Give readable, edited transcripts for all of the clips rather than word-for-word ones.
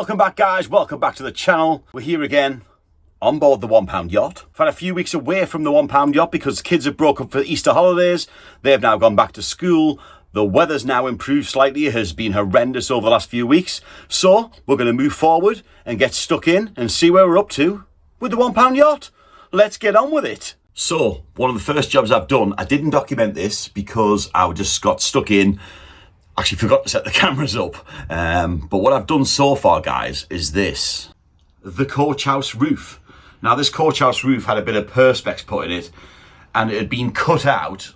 Welcome back, guys. Welcome back to the channel. We're here again on board the £1 yacht. I've had a few weeks away from the £1 yacht because kids have broke up for Easter holidays. They've now gone back to school. The weather's now improved slightly. It has been horrendous over the last few weeks. So we're going to move forward and get stuck in and see where we're up to with the £1 yacht. Let's get on with it. So one of the first jobs I've done, I didn't document this because I just got stuck in. Actually forgot to set the cameras up. But what I've done so far, guys, is this. The coach house roof. Now this coach house roof had a bit of perspex put in it and it had been cut out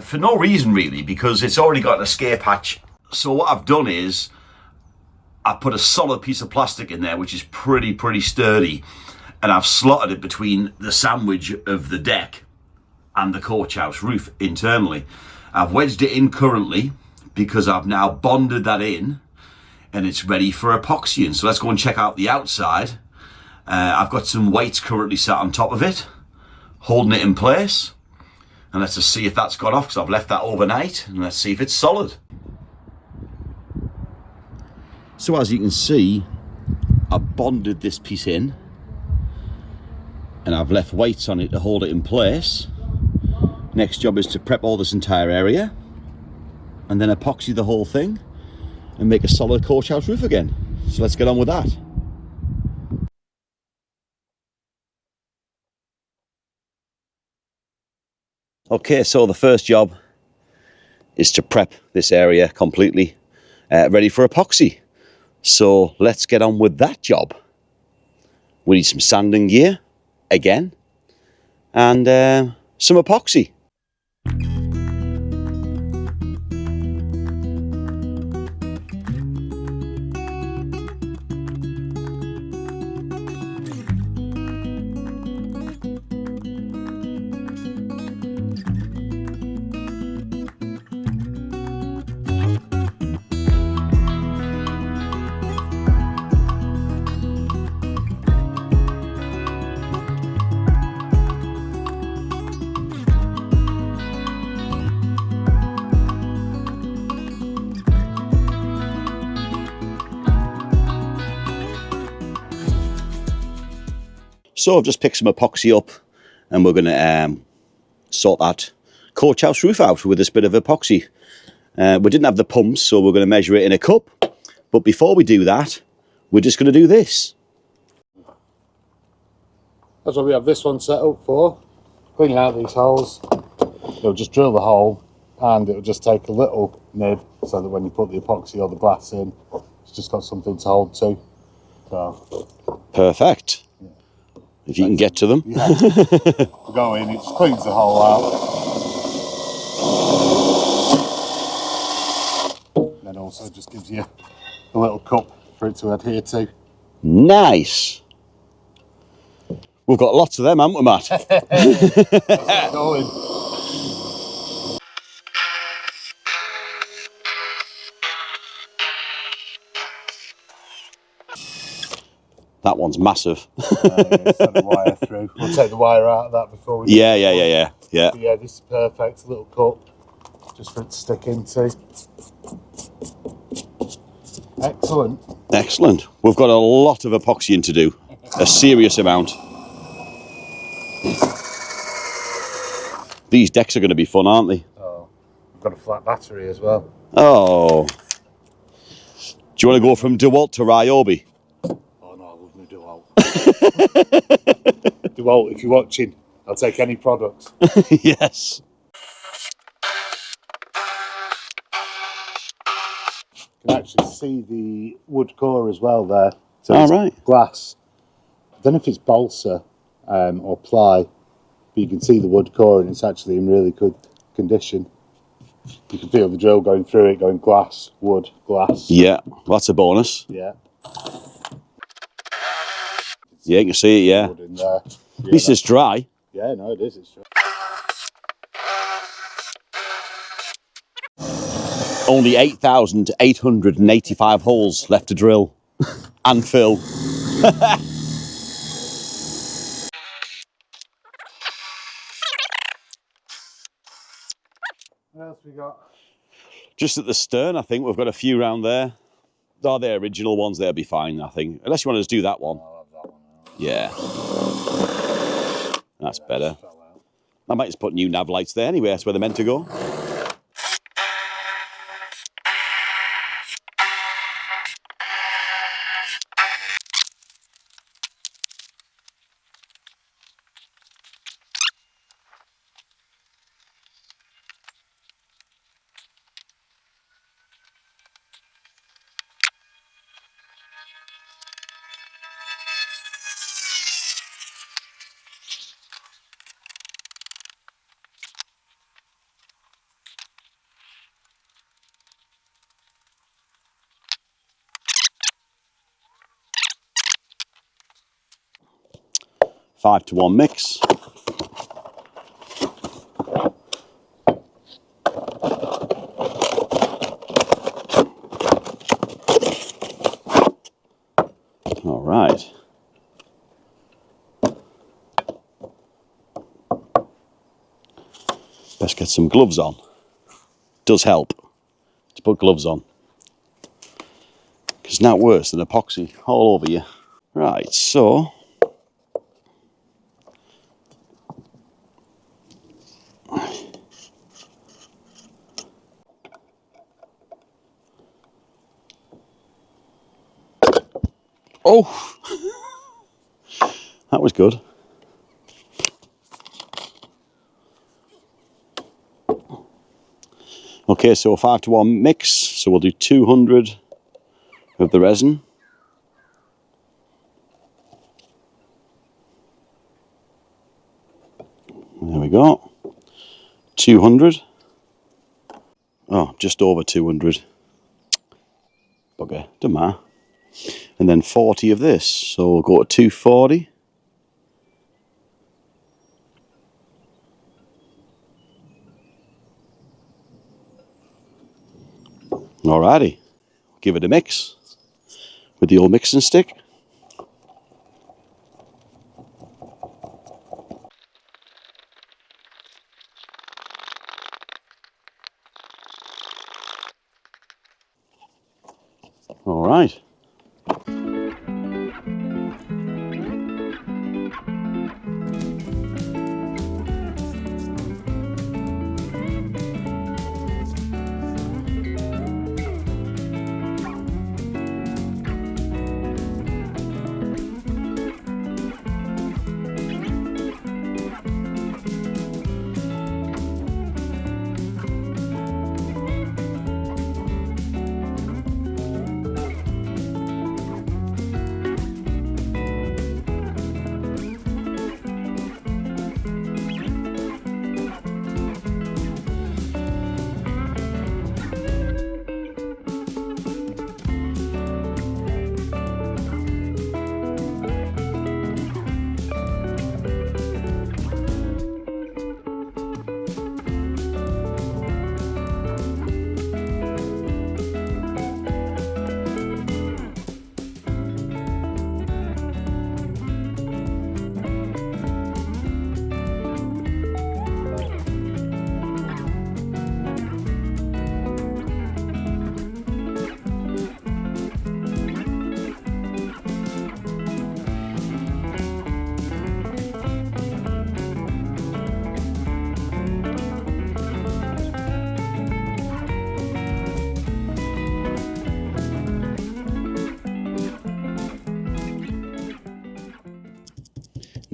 for no reason really, because it's already got an escape hatch. So what I've done is I put a solid piece of plastic in there, which is pretty sturdy, and I've slotted it between the sandwich of the deck and the coach house roof internally. I've wedged it in currently because I've now bonded that in and it's ready for epoxying. So let's go and check out the outside. I've got some weights currently sat on top of it, holding it in place. And let's just see if that's got off, because I've left that overnight, and let's see if it's solid. So as you can see, I've bonded this piece in and I've left weights on it to hold it in place. Next job is to prep all this entire area and then epoxy the whole thing and make a solid coach house roof again. So let's get on with that. Okay, so the first job is to prep this area completely ready for epoxy. So let's get on with that job. We need some sanding gear again and some epoxy. So I've just picked some epoxy up and we're going to sort that coach house roof out with this bit of epoxy. We didn't have the pumps, so we're going to measure it in a cup. But before we do that, we're just going to do this. That's what we have this one set up for. Cleaning out these holes. You'll just drill the hole and it'll just take a little nib so that when you put the epoxy or the glass in, it's just got something to hold to. So, perfect. Yeah. If you can get to them. Yeah. Go in, it just cleans the hole out. And then also just gives you a little cup for it to adhere to. Nice. We've got lots of them, haven't we, Matt? Going. That one's massive. Send the wire through. We'll take the wire out of that before we. Yeah. But yeah, this is perfect. A little cup, just for it to stick into. Excellent. Excellent. We've got a lot of epoxying to do. A serious amount. These decks are going to be fun, aren't they? Oh, we've got a flat battery as well. Oh. Do you want to go from DeWalt to Ryobi? Oh no, I love my DeWalt. DeWalt, if you're watching, I'll take any products. Yes. You can actually see the wood core as well there. So all right. Glass. I don't know if it's balsa or ply, but you can see the wood core and it's actually in really good condition. You can feel the drill going through it, going glass, wood, glass. Yeah, that's a bonus. Yeah. Yeah, you can see it, yeah. Wood in there. At least it's dry. Yeah, no, it is. It's dry. Only 8,885 holes left to drill and fill. What else we got? Just at the stern, I think we've got a few round there. Oh, they're original ones, they'll be fine, I think. Unless you want to just do that one. I'll have that one out. Yeah. That's Yeah, better. just fell out. I might just put new nav lights there anyway, that's where they're meant to go. Five to one mix. All right. Best get some gloves on. Does help to put gloves on. Because it's now worse than epoxy all over you. Right, so oh, that was good. Okay, so 5 to 1 mix. So we'll do 200 of the resin. There we go. 200. Oh, just over 200. Okay, doesn't matter. And then 40 of this. So we'll go to 240. Alrighty. Give it a mix with the old mixing stick. All right.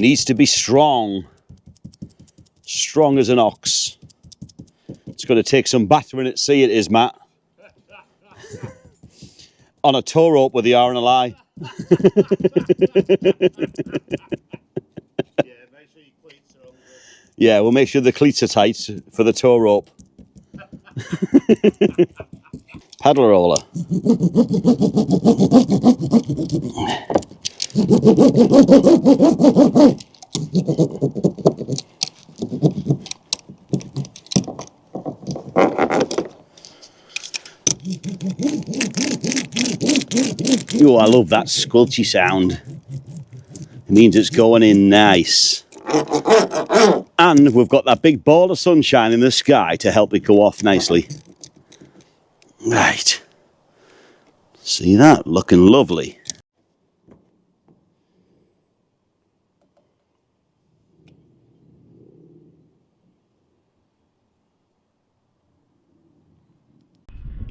Needs to be strong. Strong as an ox. It's going to take some battering at sea, it is, Matt. On a tow rope with the R and a lie. Yeah, make sure your cleats are on the... Yeah, we'll make sure the cleats are tight for the tow rope. Paddle roller. Oh, I love that squelchy sound. It means it's going in nice. And we've got that big ball of sunshine in the sky to help it go off nicely. Right. See that? Looking lovely.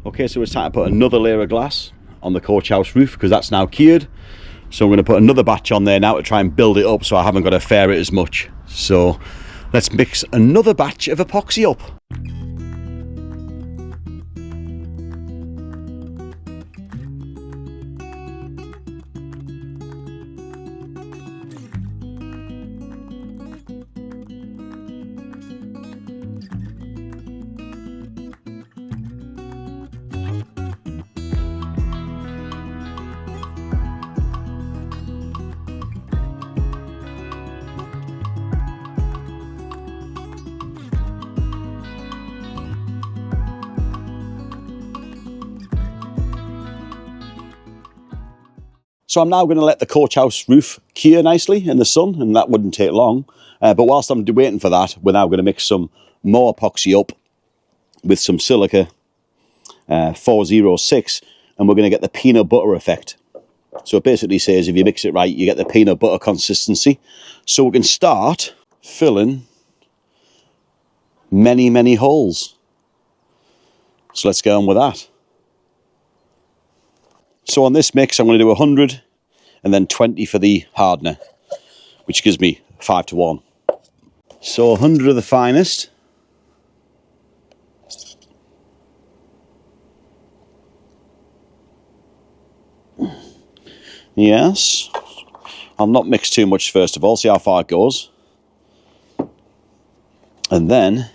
Okay, so it's time to put another layer of glass on the coach house roof because that's now cured. So I'm going to put another batch on there now to try and build it up so I haven't got to fair it as much. So let's mix another batch of epoxy up. So I'm now going to let the coach house roof cure nicely in the sun, and that wouldn't take long. But whilst I'm waiting for that, we're now going to mix some more epoxy up with some silica 406, and we're going to get the peanut butter effect. So it basically says if you mix it right, you get the peanut butter consistency. So we can start filling many, many holes. So let's go on with that. So on this mix, I'm going to do 100 and then 20 for the hardener, which gives me 5 to 1. So 100 of the finest. Yes. I'll not mix too much first of all, see how far it goes. And then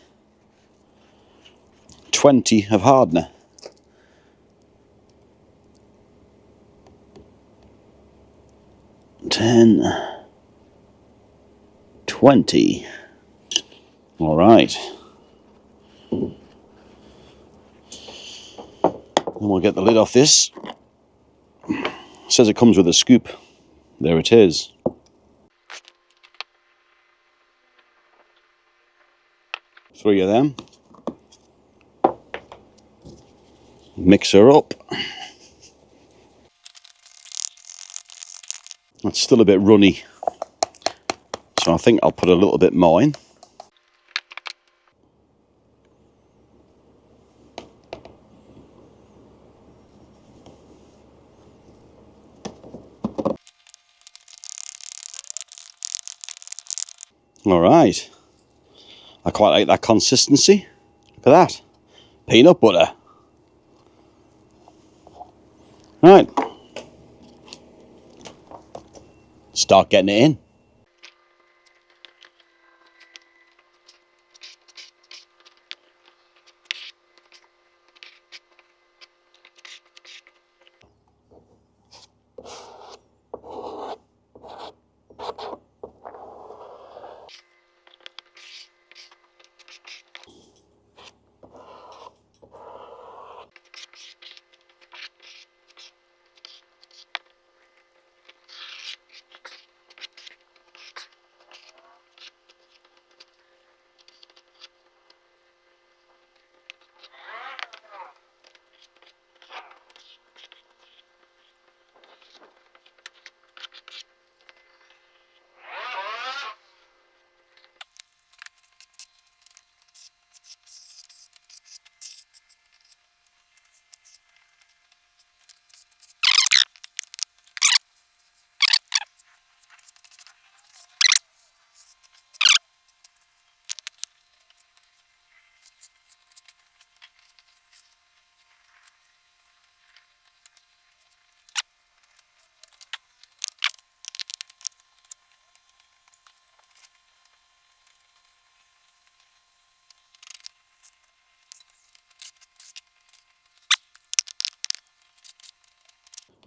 20 of hardener. 10, 20. All right. And we'll get the lid off this. It says it comes with a scoop. There it is. Three of them. Mix her up. It's still a bit runny, so I think I'll put a little bit more in. All right. I quite like that consistency. Look at that. Peanut butter. Right. Start getting it in.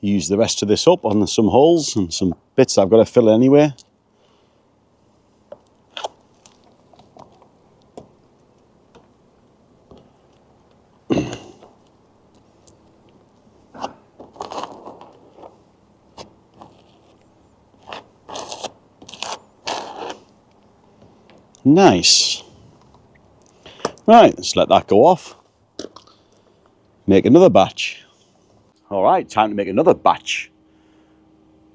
Use the rest of this up on some holes and some bits I've got to fill anyway. Nice. Right, let's let that go off. Make another batch. All right, time to make another batch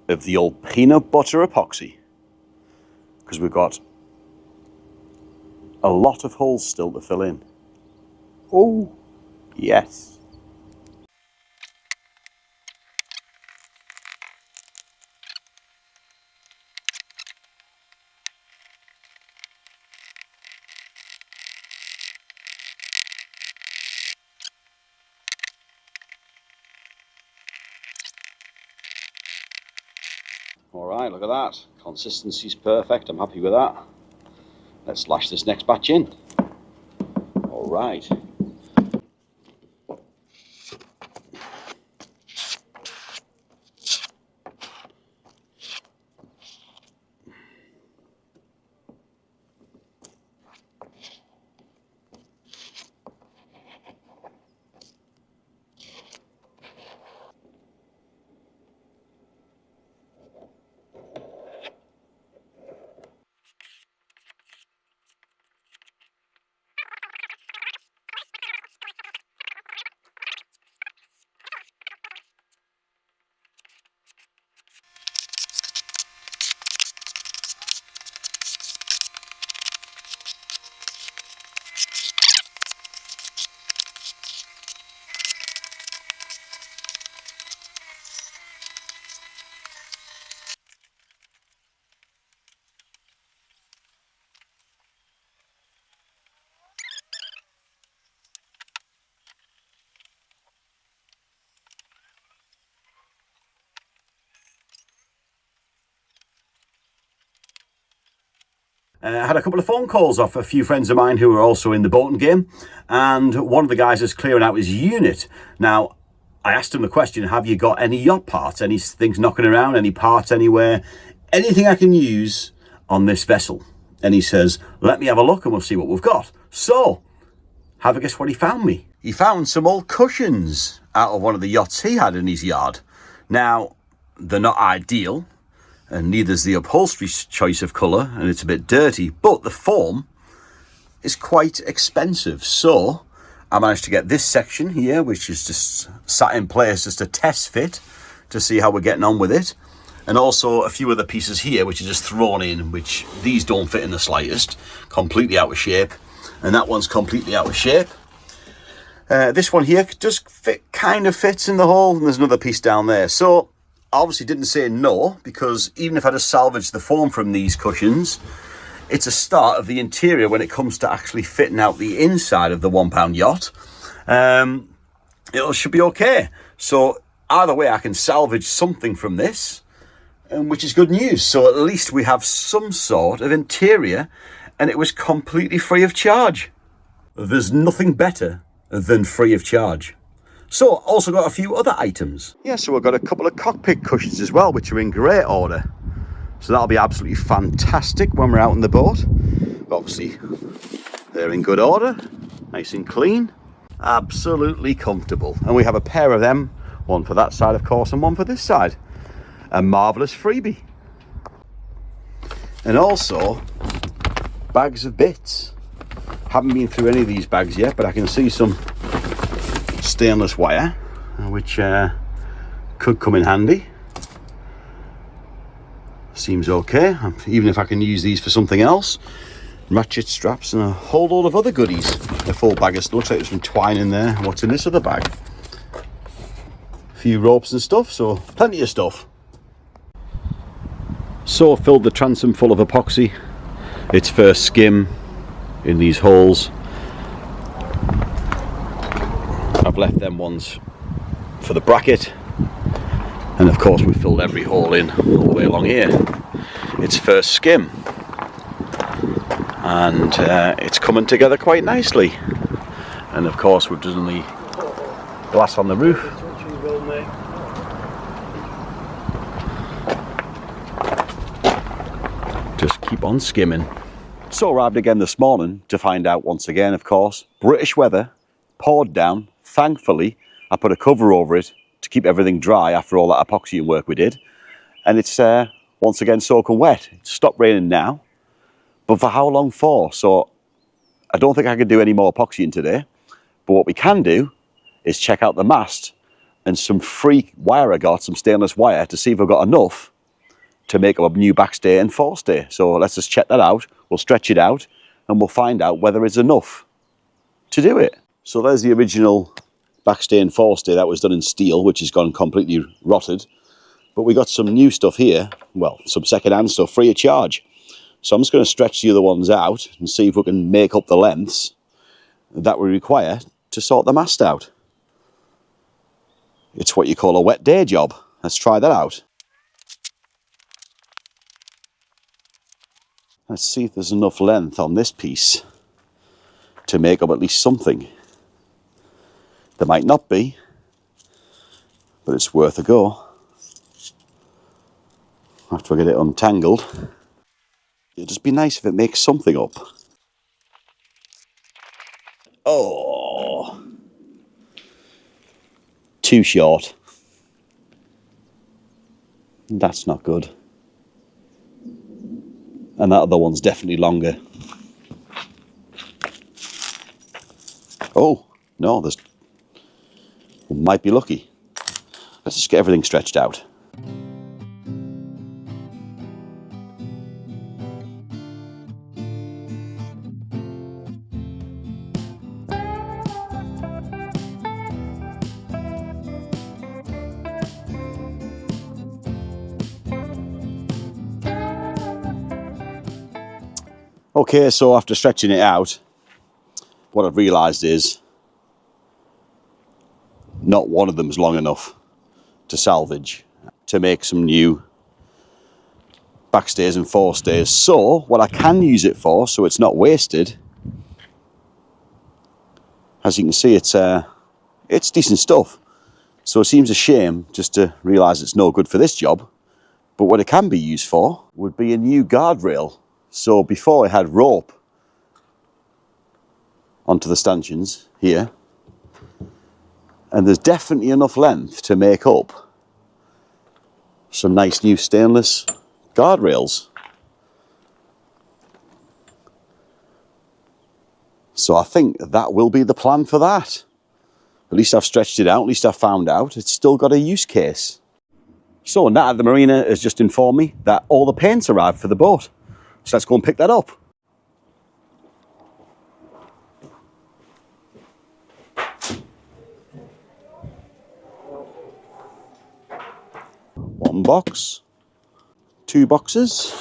of the old peanut butter epoxy, because we've got a lot of holes still to fill in. Oh, yes. All right, look at that. Consistency's perfect. I'm happy with that. Let's lash this next batch in. All right. I had a couple of phone calls off a few friends of mine who were also in the boating game, and one of the guys is clearing out his unit. Now, I asked him the question, have you got any yacht parts, any things knocking around, any parts anywhere, anything I can use on this vessel? And he says, let me have a look and we'll see what we've got. So, have a guess what he found me? He found some old cushions out of one of the yachts he had in his yard. Now, they're not ideal, and neither's the upholstery's choice of colour, and it's a bit dirty, but the foam is quite expensive. So I managed to get this section here, which is just sat in place, just a test fit to see how we're getting on with it, and also a few other pieces here which are just thrown in, which these don't fit in the slightest, completely out of shape, and that one's completely out of shape. This one here just kind of fits in the hole, and there's another piece down there. So obviously didn't say no, because even if I just salvage the foam from these cushions, it's a start of the interior when it comes to actually fitting out the inside of the £1 yacht. It should be okay. So either way, I can salvage something from this, which is good news. So at least we have some sort of interior, and it was completely free of charge. There's nothing better than free of charge. So, also got a few other items. Yeah, so we've got a couple of cockpit cushions as well, which are in great order. So that'll be absolutely fantastic when we're out in the boat. Obviously, they're in good order, nice and clean, absolutely comfortable. And we have a pair of them, one for that side, of course, and one for this side. A marvellous freebie. And also, bags of bits. Haven't been through any of these bags yet, but I can see some stainless wire, which could come in handy. Seems okay, even if I can use these for something else. Ratchet straps and a whole load of other goodies. A full bag of, looks like there's some twine in there. What's in this other bag? A few ropes and stuff, so plenty of stuff. So I filled the transom full of epoxy. It's first skim in these holes. I've left them ones for the bracket, and of course we filled every hole in all the way along here. It's first skim, and it's coming together quite nicely. And of course we've done the glass on the roof. Just keep on skimming. So arrived again this morning to find out once again, of course, British weather, poured down. Thankfully, I put a cover over it to keep everything dry after all that epoxy work we did. And it's once again soaking wet. It's stopped raining now, but for how long for? So I don't think I can do any more epoxying today. But what we can do is check out the mast and some free wire I got, some stainless wire, to see if I've got enough to make up a new backstay and forestay. So let's just check that out. We'll stretch it out and we'll find out whether it's enough to do it. So there's the original backstay and forestay that was done in steel, which has gone completely rotted. But we got some new stuff here, well, some second-hand stuff free of charge. So I'm just going to stretch the other ones out and see if we can make up the lengths that we require to sort the mast out. It's what you call a wet day job. Let's try that out. Let's see if there's enough length on this piece to make up at least something. There might not be, but it's worth a go. After I get it untangled, it'd just be nice if it makes something up. Oh, too short. That's not good. And that other one's definitely longer. Oh, no, we might be lucky. Let's just get everything stretched out. Okay, so after stretching it out, what I've realised is not one of them is long enough to salvage to make some new backstays and forestays. So what I can use it for, so it's not wasted, as you can see, it's decent stuff. So it seems a shame just to realise it's no good for this job. But what it can be used for would be a new guardrail. So before I had rope onto the stanchions here, and there's definitely enough length to make up some nice new stainless guardrails. So I think that will be the plan for that. At least I've stretched it out, at least I've found out it's still got a use case. So Nat at the marina has just informed me that all the paint's arrived for the boat. So let's go and pick that up. One box, 2 boxes,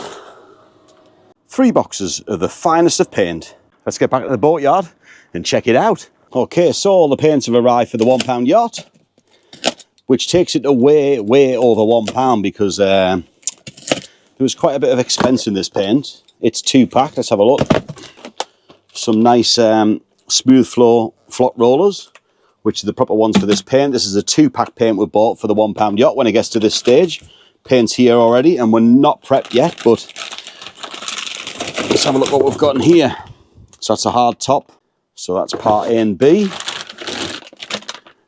3 boxes of the finest of paint. Let's get back to the boatyard and check it out. Okay, so all the paints have arrived for the £1 yacht, which takes it to way over £1 because there was quite a bit of expense in this paint. It's 2-pack, let's have a look. Some nice smooth flow flock rollers, which are the proper ones for this paint. This is a 2-pack paint we bought for the £1 yacht when it gets to this stage. Paint's here already and we're not prepped yet, but let's have a look what we've got in here. So that's a hard top. So that's part A and B.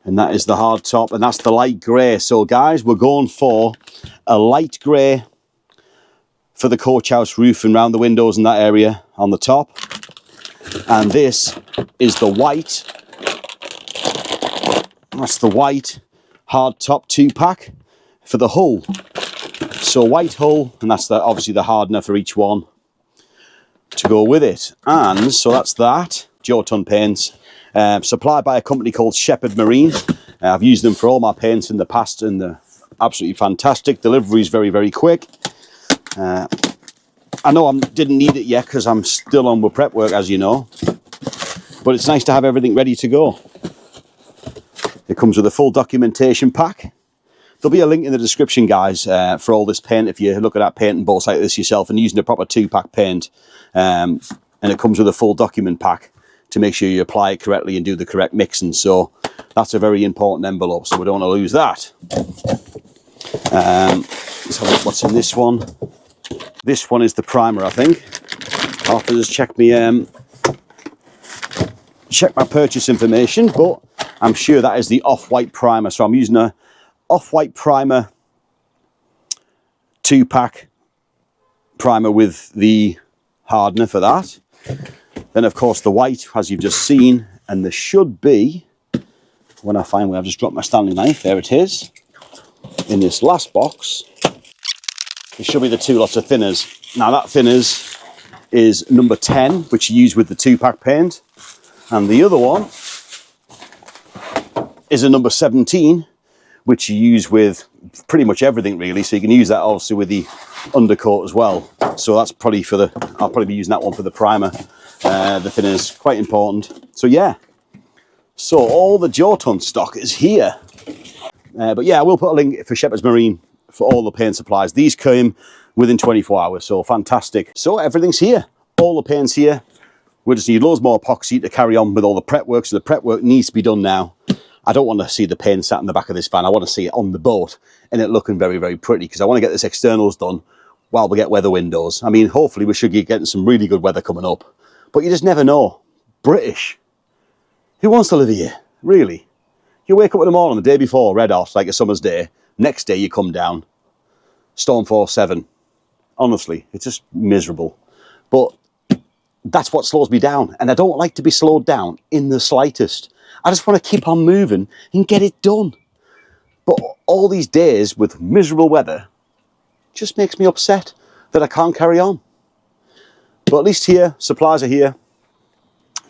And that is the hard top, and that's the light grey. So guys, we're going for a light grey for the coach house roof and round the windows in that area on the top. And this is the white. That's the white hard top 2-pack for the hull. So white hull, and that's obviously the hardener for each one to go with it. And so that's that. Jotun paints. Supplied by a company called Shepherd Marine. I've used them for all my paints in the past and they're absolutely fantastic. Delivery is very quick. I know I didn't need it yet because I'm still on with prep work, as you know. But it's nice to have everything ready to go. It comes with a full documentation pack. There'll be a link in the description, guys, for all this paint if you're looking at painting boats like this yourself and using a proper 2-pack paint. And it comes with a full document pack to make sure you apply it correctly and do the correct mixing. So that's a very important envelope, so we don't want to lose that. Let's have a look what's in this one. This one is the primer, I think. I'll have to just check my purchase information, but I'm sure that is the off-white primer. So I'm using a off-white primer 2-pack primer with the hardener for that. Then of course the white, as you've just seen, and there should be when I find where I've just dropped my Stanley knife, there it is. In this last box, it should be the 2 lots of thinners. Now that thinners is number 10, which you use with the 2-pack paint. And the other one is a number 17, which you use with pretty much everything really. So you can use that also with the undercoat as well. So that's probably for the, I'll probably be using that one for the primer. The thinners, quite important. So yeah, so all the Jotun stock is here. But yeah, I will put a link for Shepherd's Marine for all the paint supplies. These came within 24 hours, so fantastic. So everything's here, all the paint's here. We just need loads more epoxy to carry on with all the prep work. So the prep work needs to be done now. I don't want to see the paint sat in the back of this van. I want to see it on the boat and it looking very, very pretty, because I want to get this externals done while we get weather windows. I mean, hopefully we should be getting some really good weather coming up, but you just never know. British. Who wants to live here, really? You wake up in the morning the day before, red hot, like a summer's day. Next day you come down, storm force 7. Honestly, it's just miserable. But that's what slows me down. And I don't like to be slowed down in the slightest. I just want to keep on moving and get it done. But all these days with miserable weather just makes me upset that I can't carry on. But at least here, supplies are here.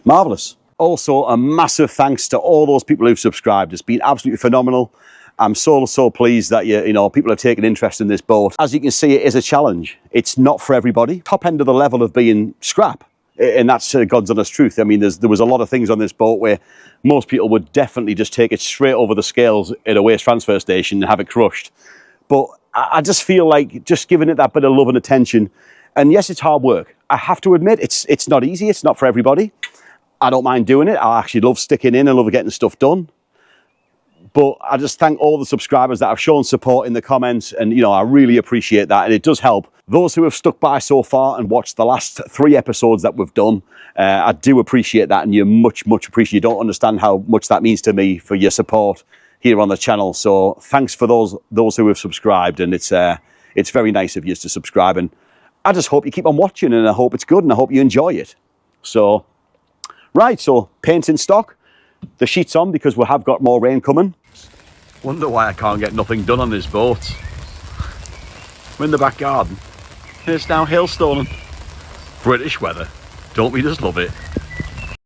Marvellous. Also, a massive thanks to all those people who've subscribed. It's been absolutely phenomenal. I'm so pleased that you know people have taken interest in this boat. As you can see, it is a challenge. It's not for everybody. Top end of the level of being scrap, and that's God's honest truth. I mean, there was a lot of things on this boat where most people would definitely just take it straight over the scales at a waste transfer station and have it crushed. But I just feel like just giving it that bit of love and attention. And yes, it's hard work. I have to admit, it's not easy. It's not for everybody. I don't mind doing it. I actually love sticking in. I love getting stuff done. But I just thank all the subscribers that have shown support in the comments, and you know, I really appreciate that, and it does help. Those who have stuck by so far and watched the last 3 episodes that we've done, I do appreciate that, and you're much appreciated. You don't understand how much that means to me for your support here on the channel. So thanks for those who have subscribed, and it's very nice of you to subscribe, and I just hope you keep on watching, and I hope it's good, and I hope you enjoy it. So right, so paint in stock. The sheet's on because we have got more rain coming. Wonder why I can't get nothing done on this boat. We're in the back garden. It's now hailstoning. British weather. Don't we just love it?